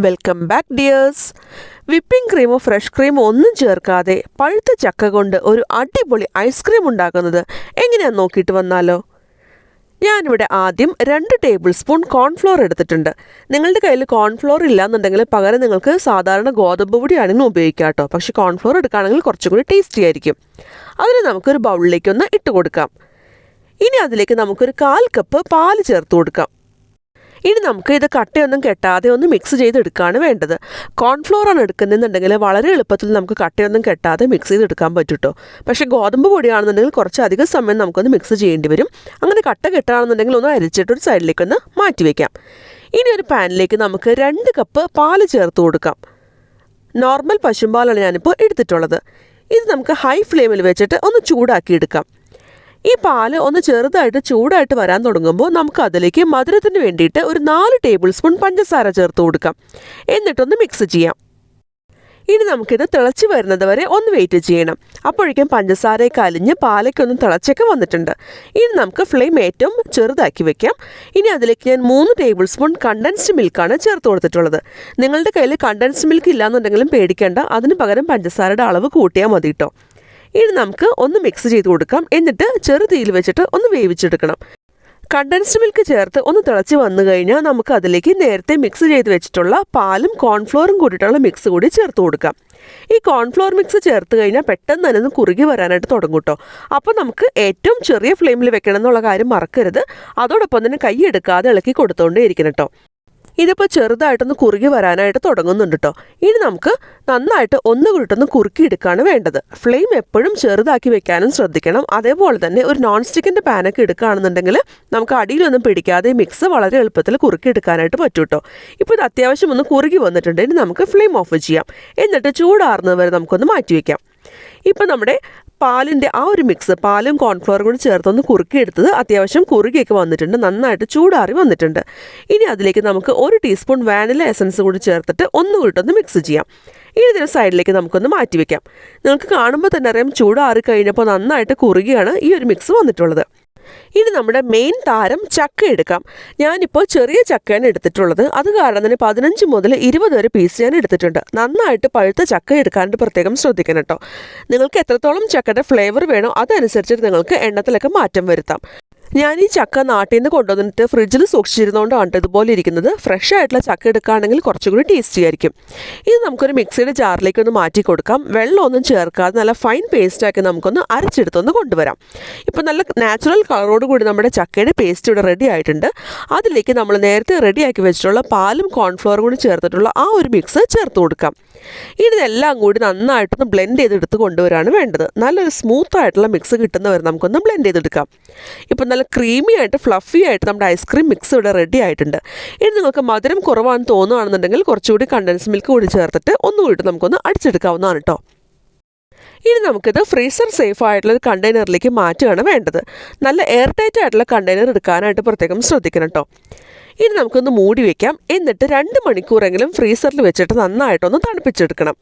Welcome back dears. Whipping ക്രീമോ fresh ക്രീമോ ഒന്നും ചേർക്കാതെ പഴുത്ത ചക്ക കൊണ്ട് ഒരു അടിപൊളി ഐസ്ക്രീം ഉണ്ടാക്കുന്നത് എങ്ങനെയാണെന്ന് നോക്കിയിട്ട് വന്നാലോ. ഞാനിവിടെ ആദ്യം 2 ടേബിൾ സ്പൂൺ കോൺഫ്ലോർ എടുത്തിട്ടുണ്ട്. നിങ്ങളുടെ കയ്യിൽ കോൺഫ്ലോർ ഇല്ലാന്നുണ്ടെങ്കിൽ പകരം നിങ്ങൾക്ക് സാധാരണ ഗോതമ്പ് പൊടിയാണെങ്കിൽ ഉപയോഗിക്കാം കേട്ടോ. പക്ഷേ കോൺഫ്ലോർ എടുക്കുകയാണെങ്കിൽ കുറച്ചും കൂടി ടേസ്റ്റി ആയിരിക്കും. അതിന് നമുക്കൊരു ബൗളിലേക്കൊന്ന് ഇട്ട് കൊടുക്കാം. ഇനി അതിലേക്ക് നമുക്കൊരു 1/4 കപ്പ് പാല് ചേർത്ത് കൊടുക്കാം. ഇനി നമുക്ക് ഇത് കട്ടയൊന്നും കെട്ടാതെ ഒന്ന് മിക്സ് ചെയ്തെടുക്കുകയാണ് വേണ്ടത്. കോൺഫ്ലോറാണ് എടുക്കുന്നതെന്നുണ്ടെങ്കിൽ വളരെ എളുപ്പത്തിൽ നമുക്ക് കട്ടയൊന്നും കെട്ടാതെ മിക്സ് ചെയ്തെടുക്കാൻ പറ്റും കേട്ടോ. പക്ഷേ ഗോതമ്പ് പൊടിയാണെന്നുണ്ടെങ്കിൽ കുറച്ചധികം സമയം നമുക്കൊന്ന് മിക്സ് ചെയ്യേണ്ടി വരും. അങ്ങനെ കട്ട കെട്ടാണെന്നുണ്ടെങ്കിൽ ഒന്ന് അരിച്ചിട്ട് ഒരു സൈഡിലേക്കൊന്ന് മാറ്റി വയ്ക്കാം. ഇനി ഒരു പാനിലേക്ക് നമുക്ക് 2 കപ്പ് പാല് ചേർത്ത് കൊടുക്കാം. നോർമൽ പശുമ്പാലാണ് ഞാനിപ്പോൾ എടുത്തിട്ടുള്ളത്. ഇത് നമുക്ക് ഹൈ ഫ്ലെയിമിൽ വെച്ചിട്ട് ഒന്ന് ചൂടാക്കി എടുക്കാം. ഈ പാല് ഒന്ന് ചെറുതായിട്ട് ചൂടായിട്ട് വരാൻ തുടങ്ങുമ്പോൾ നമുക്ക് അതിലേക്ക് മധുരത്തിന് വേണ്ടിയിട്ട് ഒരു 4 ടേബിൾ സ്പൂൺ പഞ്ചസാര ചേർത്ത് കൊടുക്കാം. എന്നിട്ടൊന്ന് മിക്സ് ചെയ്യാം. ഇനി നമുക്കിത് തിളച്ച് വരുന്നത് വരെ ഒന്ന് വെയിറ്റ് ചെയ്യണം. അപ്പോഴേക്കും പഞ്ചസാരയൊക്കെ അലിഞ്ഞ് പാലൊക്കെ ഒന്ന് തിളച്ചൊക്കെ വന്നിട്ടുണ്ട്. ഇനി നമുക്ക് ഫ്ലെയിം ഏറ്റവും ചെറുതാക്കി വെക്കാം. ഇനി അതിലേക്ക് ഞാൻ 3 ടേബിൾ സ്പൂൺ കണ്ടൻസ്ഡ് മിൽക്കാണ് ചേർത്ത് കൊടുത്തിട്ടുള്ളത്. നിങ്ങളുടെ കയ്യിൽ കണ്ടൻസ്ഡ് മിൽക്ക് ഇല്ലാന്നുണ്ടെങ്കിലും പേടിക്കേണ്ട, അതിന് പകരം പഞ്ചസാരയുടെ അളവ് കൂട്ടിയാൽ മതി കേട്ടോ. ഇനി നമുക്ക് ഒന്ന് മിക്സ് ചെയ്ത് കൊടുക്കാം. എന്നിട്ട് ചെറുതീയിൽ വെച്ചിട്ട് ഒന്ന് വേവിച്ചെടുക്കണം. കണ്ടൻസ്ഡ് മിൽക്ക് ചേർത്ത് ഒന്ന് തിളച്ച് വന്നു കഴിഞ്ഞാൽ നമുക്ക് അതിലേക്ക് നേരത്തെ മിക്സ് ചെയ്ത് വെച്ചിട്ടുള്ള പാലും കോൺഫ്ലോറും കൂടിയിട്ടുള്ള മിക്സ് കൂടി ചേർത്ത് കൊടുക്കാം. ഈ കോൺഫ്ലോർ മിക്സ് ചേർത്ത് കഴിഞ്ഞാൽ പെട്ടെന്ന് തന്നെ ഒന്ന് കുറുകി വരാനായിട്ട് തുടങ്ങും കേട്ടോ. അപ്പോൾ നമുക്ക് ഏറ്റവും ചെറിയ ഫ്ലെയിമിൽ വെക്കണം എന്നുള്ള കാര്യം മറക്കരുത്. അതോടൊപ്പം തന്നെ കൈ എടുക്കാതെ ഇളക്കി കൊടുത്തുകൊണ്ടേ ഇരിക്കണം കേട്ടോ. ഇതിപ്പോൾ ചെറുതായിട്ടൊന്ന് കുറുകി വരാനായിട്ട് തുടങ്ങുന്നുണ്ട് കേട്ടോ. ഇനി നമുക്ക് നന്നായിട്ട് ഒന്നുകൂട്ടൊന്ന് കുറുക്കിയെടുക്കുകയാണ് വേണ്ടത്. ഫ്ലെയിം എപ്പോഴും ചെറുതാക്കി വെക്കാനും ശ്രദ്ധിക്കണം. അതേപോലെ തന്നെ ഒരു നോൺ സ്റ്റിക്കിൻ്റെ പാനൊക്കെ എടുക്കുകയാണെന്നുണ്ടെങ്കിൽ നമുക്ക് അടിയിലൊന്നും പിടിക്കാതെ മിക്സ് വളരെ എളുപ്പത്തിൽ കുറുക്കിയെടുക്കാനായിട്ട് പറ്റും കേട്ടോ. ഇപ്പോൾ ഇത് അത്യാവശ്യം ഒന്ന് കുറുകി വന്നിട്ടുണ്ട്. ഇനി നമുക്ക് ഫ്ലെയിം ഓഫ് ചെയ്യാം. എന്നിട്ട് ചൂടാറുന്നത് വരെ നമുക്കൊന്ന് മാറ്റി വയ്ക്കാം. ഇപ്പോൾ നമ്മുടെ പാലിൻ്റെ ആ ഒരു മിക്സ്, പാലും കോൺഫ്ലോറും കൂടി ചേർത്തൊന്ന് കുറുക്കിയെടുത്തത് അത്യാവശ്യം കുറുകിയൊക്കെ വന്നിട്ടുണ്ട്. നന്നായിട്ട് ചൂടാറി വന്നിട്ടുണ്ട്. ഇനി അതിലേക്ക് നമുക്ക് 1 ടീസ്പൂൺ വാനില എസൻസ് കൂടി ചേർത്തിട്ട് ഒന്നുകൂട്ടൊന്ന് മിക്സ് ചെയ്യാം. ഇനി ഇതിന് സൈഡിലേക്ക് നമുക്കൊന്ന് മാറ്റി വയ്ക്കാം. നിങ്ങൾക്ക് കാണുമ്പോൾ തന്നെ അറിയാം ചൂടാറി കഴിഞ്ഞപ്പോൾ നന്നായിട്ട് കുറുകിയാണ് ഈ ഒരു മിക്സ് വന്നിട്ടുള്ളത്. ഇനി നമ്മുടെ മെയിൻ താരം ചക്ക എടുക്കാം. ഞാനിപ്പോൾ ചെറിയ ചക്കയാണ് എടുത്തിട്ടുള്ളത്. അത് കാരണം തന്നെ 15 മുതൽ 20 വരെ പീസ് ഞാൻ എടുത്തിട്ടുണ്ട്. നന്നായിട്ട് പഴുത്ത ചക്ക എടുക്കാനായിട്ട് പ്രത്യേകം ശ്രദ്ധിക്കണം കേട്ടോ. നിങ്ങൾക്ക് എത്രത്തോളം ചക്കയുടെ ഫ്ലേവർ വേണോ അതനുസരിച്ചിട്ട് നിങ്ങൾക്ക് എണ്ണത്തിലൊക്കെ മാറ്റം വരുത്താം. ഞാൻ ഈ ചക്ക നാട്ടിൽ നിന്ന് കൊണ്ടുവന്നിട്ട് ഫ്രിഡ്ജിൽ സൂക്ഷിച്ചിരുന്നതുകൊണ്ടാണ് ഇതുപോലെ ഇരിക്കുന്നത്. ഫ്രഷ് ആയിട്ടുള്ള ചക്ക എടുക്കുകയാണെങ്കിൽ കുറച്ചുകൂടി ടേസ്റ്റി ആയിരിക്കും. ഇത് നമുക്കൊരു മിക്സിയുടെ ജാറിലേക്ക് ഒന്ന് മാറ്റി കൊടുക്കാം. വെള്ളമൊന്നും ചേർക്കാതെ നല്ല ഫൈൻ പേസ്റ്റാക്കി നമുക്കൊന്ന് അരച്ചെടുത്തൊന്ന് കൊണ്ടുവരാം. ഇപ്പോൾ നല്ല നാച്ചുറൽ കളറോട് കൂടി നമ്മുടെ ചക്കയുടെ പേസ്റ്റ് ഇവിടെ റെഡി ആയിട്ടുണ്ട്. അതിലേക്ക് നമ്മൾ നേരത്തെ റെഡിയാക്കി വെച്ചിട്ടുള്ള പാലും കോൺഫ്ലോറും കൂടി ചേർത്തിട്ടുള്ള ആ ഒരു മിക്സ് ചേർത്ത് കൊടുക്കാം. ഇതെല്ലാം കൂടി നന്നായിട്ടൊന്ന് ബ്ലെൻഡ് ചെയ്തെടുത്ത് കൊണ്ടുവരാണ് വേണ്ടത്. നല്ലൊരു സ്മൂത്ത് ആയിട്ടുള്ള മിക്സ് കിട്ടുന്നവരെ നമുക്കൊന്ന് ബ്ലെൻഡ് ചെയ്തെടുക്കാം. ഇപ്പം നല്ല ക്രീമി ആയിട്ട് ഫ്ലഫി ആയിട്ട് നമ്മുടെ ഐസ്ക്രീം മിക്സ് ഇവിടെ റെഡി ആയിട്ടുണ്ട്. ഇനി നിങ്ങൾക്ക് മധുരം കുറവാണെന്ന് തോന്നുകയാണെന്നുണ്ടെങ്കിൽ കുറച്ചുകൂടി കണ്ടൻസ് മിൽക്ക് കൂടി ചേർത്തിട്ട് ഒന്നുകൂടി നമുക്കൊന്ന് അടിച്ചെടുക്കാവുന്നതാണ് കേട്ടോ. ഇനി നമുക്കിത് ഫ്രീസർ സേഫ് ആയിട്ടുള്ള ഒരു കണ്ടെയ്നറിലേക്ക് മാറ്റുകയാണ് വേണ്ടത്. നല്ല എയർ ടൈറ്റ് ആയിട്ടുള്ള കണ്ടെയ്നർ എടുക്കാനായിട്ട് പ്രത്യേകം ശ്രദ്ധിക്കണം കേട്ടോ. ഇനി നമുക്കൊന്ന് മൂടി വയ്ക്കാം. എന്നിട്ട് 2 മണിക്കൂറെങ്കിലും ഫ്രീസറിൽ വെച്ചിട്ട് നന്നായിട്ടൊന്ന് തണുപ്പിച്ചെടുക്കണം.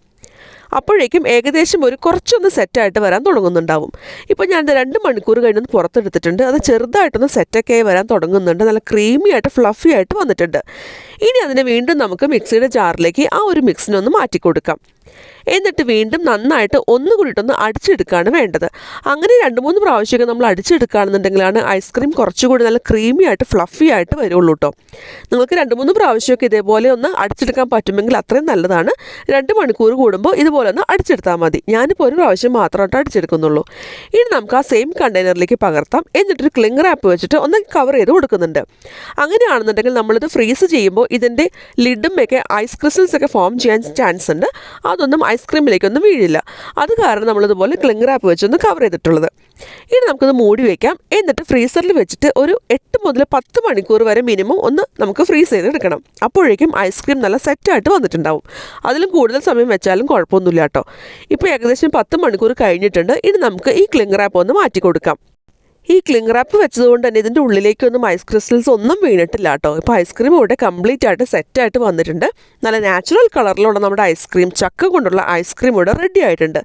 അപ്പോഴേക്കും ഏകദേശം ഒരു കുറച്ചൊന്ന് സെറ്റായിട്ട് വരാൻ തുടങ്ങുന്നുണ്ടാവും. ഇപ്പോൾ ഞാൻ 2 മണിക്കൂർ കഴിഞ്ഞൊന്ന് പുറത്തെടുത്തിട്ടുണ്ട്. അത് ചെറുതായിട്ടൊന്ന് സെറ്റൊക്കെ ആയി വരാൻ തുടങ്ങുന്നുണ്ട്. നല്ല ക്രീമി ആയിട്ട് ഫ്ലഫി ആയിട്ട് വന്നിട്ടുണ്ട്. ഇനി അതിനെ വീണ്ടും നമുക്ക് മിക്സിയുടെ ജാറിലേക്ക് ആ ഒരു മിക്സിനൊന്ന് മാറ്റി കൊടുക്കാം. എന്നിട്ട് വീണ്ടും നന്നായിട്ട് ഒന്നുകൂടിയിട്ടൊന്ന് അടിച്ചെടുക്കുകയാണ് വേണ്ടത്. അങ്ങനെ 2-3 പ്രാവശ്യമൊക്കെ നമ്മൾ അടിച്ചെടുക്കുകയാണെന്നുണ്ടെങ്കിലാണ് ഐസ്ക്രീം കുറച്ചുകൂടി നല്ല ക്രീമി ആയിട്ട് ഫ്ലഫി ആയിട്ട് വരുള്ളൂ കേട്ടോ. നിങ്ങൾക്ക് 2-3 പ്രാവശ്യമൊക്കെ ഇതേപോലെ ഒന്ന് അടിച്ചെടുക്കാൻ പറ്റുമെങ്കിൽ അത്രയും നല്ലതാണ്. 2 മണിക്കൂർ കൂടുമ്പോൾ ഇതുപോലെ ഒന്ന് അടിച്ചെടുത്താൽ മതി. ഞാനിപ്പോൾ ഒരു പ്രാവശ്യം മാത്രമായിട്ട് അടിച്ചെടുക്കുന്നുള്ളൂ. ഇനി നമുക്ക് ആ സെയിം കണ്ടെയ്നറിലേക്ക് പകർത്താം. എന്നിട്ടൊരു ക്ലിംഗ് റാപ്പ് വെച്ചിട്ട് ഒന്ന് കവർ ചെയ്ത് കൊടുക്കുന്നുണ്ട്. അങ്ങനെയാണെന്നുണ്ടെങ്കിൽ നമ്മളിത് ഫ്രീസ് ചെയ്യുമ്പോൾ ഇതിൻ്റെ ലിഡും ഒക്കെ ഐസ് ക്രിസ്റ്റൽസ് ഒക്കെ ഫോം ചെയ്യാൻ ചാൻസ് ഉണ്ട്. അതൊന്നും ഐസ്ക്രീമിലേക്കൊന്നും വീഴില്ല. അത് കാരണം നമ്മളിതുപോലെ ക്ലിംഗ് റാപ്പ് വെച്ചൊന്ന് കവർ ചെയ്തിട്ടുള്ളത്. ഇനി നമുക്കത് മൂടി വയ്ക്കാം. എന്നിട്ട് ഫ്രീസറിൽ വെച്ചിട്ട് ഒരു 8 മുതൽ 10 മണിക്കൂർ വരെ മിനിമം ഒന്ന് നമുക്ക് ഫ്രീസ് ചെയ്തെടുക്കണം. അപ്പോഴേക്കും ഐസ്ക്രീം നല്ല സെറ്റായിട്ട് വന്നിട്ടുണ്ടാവും. അതിലും കൂടുതൽ സമയം വെച്ചാലും കുഴപ്പമൊന്നുമില്ല കേട്ടോ. ഇപ്പോൾ ഏകദേശം 10 മണിക്കൂർ കഴിഞ്ഞിട്ടുണ്ട്. ഇനി നമുക്ക് ഈ ക്ലിംഗ് റാപ്പ് ഒന്ന് മാറ്റി കൊടുക്കാം. ഈ ക്ലിംഗ് റാപ്പ് വെച്ചതുകൊണ്ട് തന്നെ ഇതിൻ്റെ ഉള്ളിലേക്കൊന്നും ഐസ് ക്രിസ്റ്റൽസ് ഒന്നും വീണിട്ടില്ല കേട്ടോ. ഇപ്പോൾ ഐസ്ക്രീം ഇവിടെ കംപ്ലീറ്റ് ആയിട്ട് സെറ്റായിട്ട് വന്നിട്ടുണ്ട്. നല്ല നാച്ചുറൽ കളറിലുള്ള നമ്മുടെ ഐസ്ക്രീം, ചക്ക കൊണ്ടുള്ള ഐസ്ക്രീം ഇവിടെ റെഡി ആയിട്ടുണ്ട്.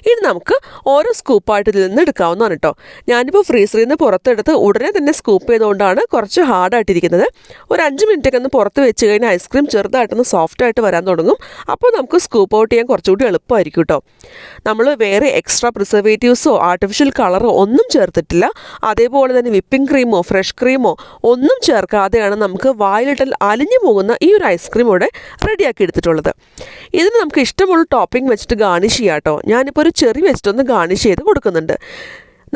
ഇനി നമുക്ക് ഓരോ സ്കൂപ്പായിട്ട് ഇതിൽ നിന്ന് എടുക്കാവുന്നതാണ് കേട്ടോ. ഞാനിപ്പോൾ ഫ്രീസറിൽ നിന്ന് പുറത്തെടുത്ത് ഉടനെ തന്നെ സ്കൂപ്പ് ചെയ്തുകൊണ്ടാണ് കുറച്ച് ഹാർഡായിട്ടിരിക്കുന്നത്. ഒരു 5 മിനിറ്റൊക്കെ ഒന്ന് പുറത്ത് വെച്ച് കഴിഞ്ഞാൽ ഐസ്ക്രീം ചെറുതായിട്ടൊന്ന് സോഫ്റ്റായിട്ട് വരാൻ തുടങ്ങും. അപ്പോൾ നമുക്ക് സ്കൂപ്പ് ഔട്ട് ചെയ്യാൻ കുറച്ചുകൂടി എളുപ്പമായിരിക്കും കേട്ടോ. നമ്മൾ വേറെ എക്സ്ട്രാ പ്രിസർവേറ്റീവ്സോ ആർട്ടിഫിഷ്യൽ കളറോ ഒന്നും ചേർത്തിട്ടില്ല. അതേപോലെ തന്നെ വിപ്പിംഗ് ക്രീമോ ഫ്രഷ് ക്രീമോ ഒന്നും ചേർക്കാതെയാണ് നമുക്ക് വായിലിട്ടാൽ അലിഞ്ഞു പോകുന്ന ഈ ഒരു ഐസ്ക്രീം ഇവിടെ റെഡിയാക്കി എടുത്തിട്ടുള്ളത്. ഇതിന് നമുക്ക് ഇഷ്ടമുള്ള ടോപ്പിംഗ് വെച്ചിട്ട് ഗാർണിഷ് ചെയ്യാം കേട്ടോ. ഞാനിപ്പോൾ ഒരു ചെറി വെച്ചിട്ടൊന്ന് ഗാർണിഷ് ചെയ്ത് കൊടുക്കുന്നുണ്ട്.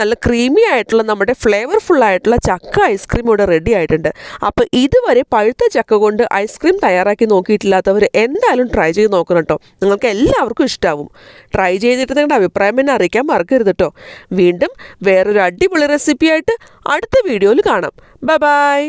നല്ല ക്രീമി ആയിട്ടുള്ള നമ്മുടെ ഫ്ലേവർഫുള്ളായിട്ടുള്ള ചക്ക ഐസ്ക്രീം ഇവിടെ റെഡി ആയിട്ടുണ്ട്. അപ്പോൾ ഇതുവരെ പഴുത്ത ചക്ക കൊണ്ട് ഐസ്ക്രീം തയ്യാറാക്കി നോക്കിയിട്ടില്ലാത്തവർ എന്തായാലും ട്രൈ ചെയ്ത് നോക്കണം കേട്ടോ. നിങ്ങൾക്ക് എല്ലാവർക്കും ഇഷ്ടമാവും. ട്രൈ ചെയ്തിട്ട് നിങ്ങളുടെ അഭിപ്രായം എന്നെ അറിയിക്കാൻ മറക്കരുത് കേട്ടോ. വീണ്ടും വേറൊരു അടിപൊളി റെസിപ്പിയായിട്ട് അടുത്ത വീഡിയോയിൽ കാണാം. Bye bye.